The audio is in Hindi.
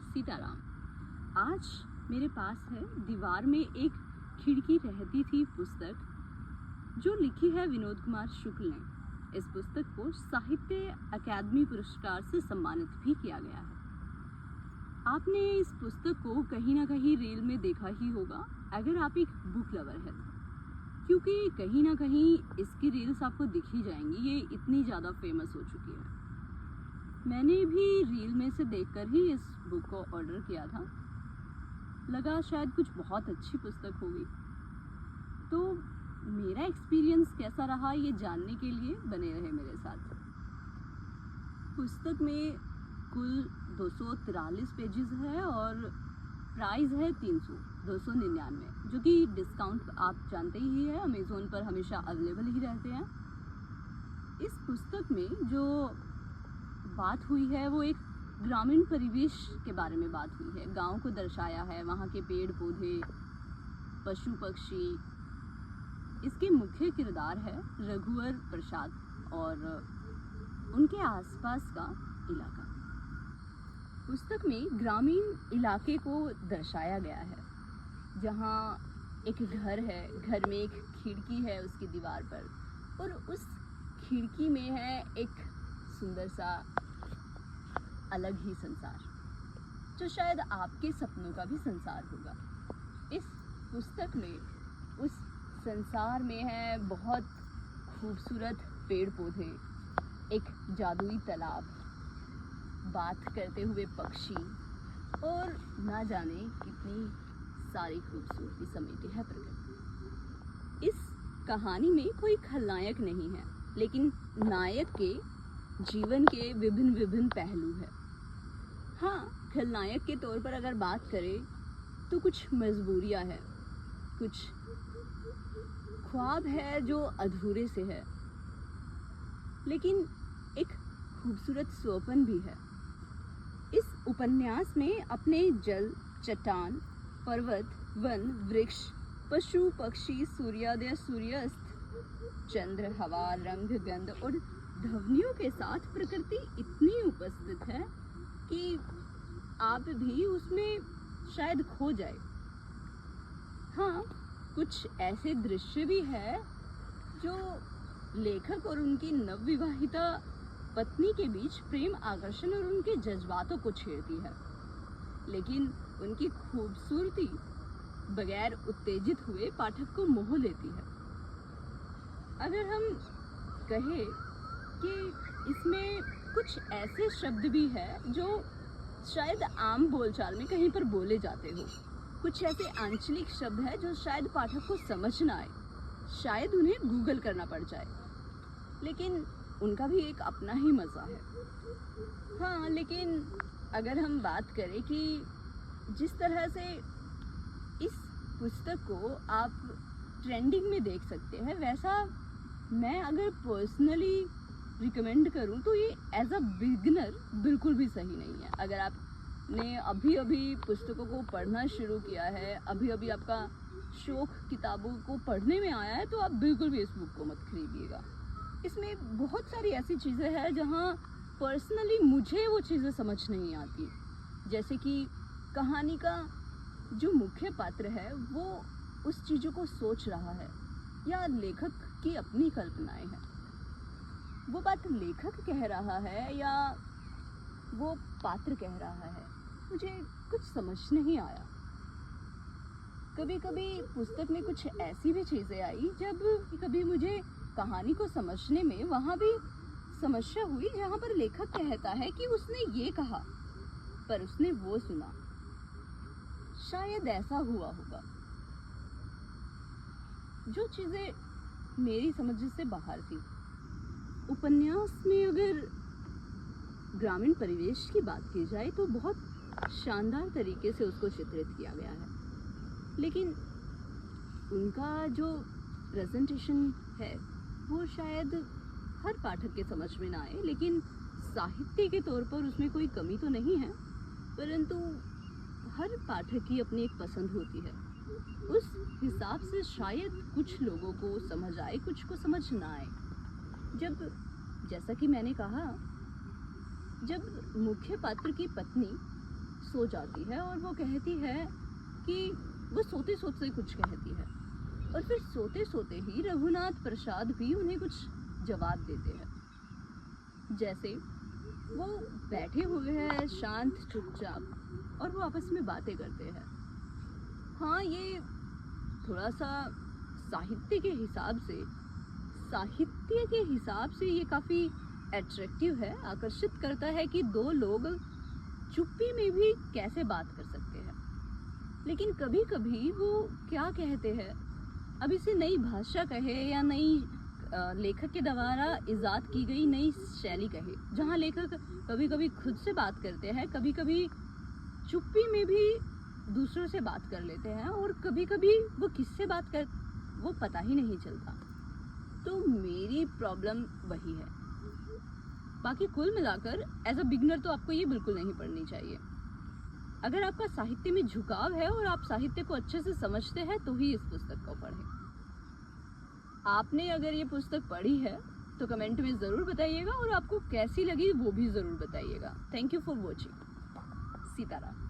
सीताराम। आज मेरे पास है दीवार में एक खिड़की रहती थी पुस्तक, जो लिखी है विनोद कुमार शुक्ल ने। इस पुस्तक को साहित्य अकादमी पुरस्कार से सम्मानित भी किया गया है। आपने इस पुस्तक को कहीं ना कहीं रील में देखा ही होगा, अगर आप एक बुक लवर है तो, क्योंकि कहीं ना कहीं इसकी रील्स आपको दिख ही जाएंगी, ये इतनी ज़्यादा फेमस हो चुकी है। मैंने भी रील में से देखकर ही इस बुक को ऑर्डर किया था। लगा शायद कुछ बहुत अच्छी पुस्तक होगी। तो मेरा एक्सपीरियंस कैसा रहा ये जानने के लिए बने रहे मेरे साथ। पुस्तक में कुल 243 पेजेस है और प्राइस है 299, जो कि डिस्काउंट आप जानते ही है, अमेज़ोन पर हमेशा अवेलेबल ही रहते हैं। इस पुस्तक में जो बात हुई है वो एक ग्रामीण परिवेश के बारे में बात हुई है। गांव को दर्शाया है, वहाँ के पेड़ पौधे, पशु पक्षी। इसके मुख्य किरदार है रघुवर प्रसाद और उनके आसपास का इलाका। पुस्तक में ग्रामीण इलाके को दर्शाया गया है, जहाँ एक घर है, घर में एक खिड़की है उसकी दीवार पर, और उस खिड़की में है एक सुंदर सा अलग ही संसार, जो शायद आपके सपनों का भी संसार होगा। इस पुस्तक में उस संसार में है बहुत खूबसूरत पेड़ पौधे, एक जादुई तालाब, बात करते हुए पक्षी और ना जाने कितनी सारी खूबसूरती समेटी है प्रकृति। इस कहानी में कोई खलनायक नहीं है, लेकिन नायक के जीवन के विभिन्न विभिन्न पहलू है। हाँ, खलनायक के तौर पर अगर बात करें तो कुछ मजबूरियां हैं, कुछ ख्वाब है जो अधूरे से है, लेकिन एक खूबसूरत सोपन भी है। इस उपन्यास में अपने जल, चट्टान, पर्वत, वन, वृक्ष, पशु पक्षी, सूर्योदय, सूर्यास्त, चंद्र, हवा, रंग, गंध और ध्वनियों के साथ प्रकृति इतनी उपस्थित है कि आप भी उसमें शायद खो जाए। हाँ, कुछ ऐसे दृश्य भी है जो लेखक और उनकी नवविवाहिता पत्नी के बीच प्रेम, आकर्षण और उनके जज्बातों को छेड़ती है, लेकिन उनकी खूबसूरती बगैर उत्तेजित हुए पाठक को मोह लेती है। अगर हम कहें कि इसमें कुछ ऐसे शब्द भी हैं जो शायद आम बोलचाल में कहीं पर बोले जाते हो, कुछ ऐसे आंचलिक शब्द हैं जो शायद पाठक को समझ ना आए, शायद उन्हें गूगल करना पड़ जाए, लेकिन उनका भी एक अपना ही मज़ा है। हाँ, लेकिन अगर हम बात करें कि जिस तरह से इस पुस्तक को आप ट्रेंडिंग में देख सकते हैं, वैसा मैं अगर पर्सनली रिकमेंड करूं तो ये एज अ बिगिनर बिल्कुल भी सही नहीं है। अगर आपने अभी अभी पुस्तकों को पढ़ना शुरू किया है, अभी अभी आपका शौक किताबों को पढ़ने में आया है, तो आप बिल्कुल भी इस बुक को मत खरीदिएगा। इसमें बहुत सारी ऐसी चीज़ें हैं जहाँ पर्सनली मुझे वो चीज़ें समझ नहीं आती, जैसे कि कहानी का जो मुख्य पात्र है वो उस चीज़ों को सोच रहा है या लेखक की अपनी कल्पनाएं हैं। वो बात लेखक कह रहा है या वो पात्र कह रहा है, मुझे कुछ समझ नहीं आया। कभी कभी पुस्तक में कुछ ऐसी भी चीज़ें आई जब कभी मुझे कहानी को समझने में वहाँ भी समस्या हुई, जहाँ पर लेखक कहता है कि उसने ये कहा पर उसने वो सुना। शायद ऐसा हुआ होगा। जो चीज़ें मेरी समझ से बाहर थी। उपन्यास में अगर ग्रामीण परिवेश की बात की जाए तो बहुत शानदार तरीके से उसको चित्रित किया गया है, लेकिन उनका जो प्रेजेंटेशन है वो शायद हर पाठक के समझ में ना आए, लेकिन साहित्य के तौर पर उसमें कोई कमी तो नहीं है, परंतु हर पाठक की अपनी एक पसंद होती है। उस हिसाब से शायद कुछ लोगों को समझ आए, कुछ को समझ ना आए। जैसा कि मैंने कहा, जब मुख्य पात्र की पत्नी सो जाती है और वो कहती है कि वो सोते सोते कुछ कहती है, और फिर सोते सोते ही रघुनाथ प्रसाद भी उन्हें कुछ जवाब देते हैं। जैसे वो बैठे हुए हैं शांत चुपचाप और वो आपस में बातें करते हैं। हाँ, ये थोड़ा सा साहित्य के हिसाब से ये काफ़ी एट्रैक्टिव है, आकर्षित करता है कि दो लोग चुप्पी में भी कैसे बात कर सकते हैं। लेकिन कभी कभी वो क्या कहते हैं, अब इसे नई भाषा कहे या नई लेखक के द्वारा इजाद की गई नई शैली कहे, जहाँ लेखक कभी कभी खुद से बात करते हैं, कभी कभी चुप्पी में भी दूसरों से बात कर लेते हैं, और कभी कभी वो किससे बात कर वो पता ही नहीं चलता। तो मेरी प्रॉब्लम वही है। बाकी कुल मिलाकर एज अ बिगनर तो आपको ये बिल्कुल नहीं पढ़नी चाहिए। अगर आपका साहित्य में झुकाव है और आप साहित्य को अच्छे से समझते हैं तो ही इस पुस्तक को पढ़ें। आपने अगर ये पुस्तक पढ़ी है तो कमेंट में ज़रूर बताइएगा, और आपको कैसी लगी वो भी ज़रूर बताइएगा। Thank you for watching. Sitaram.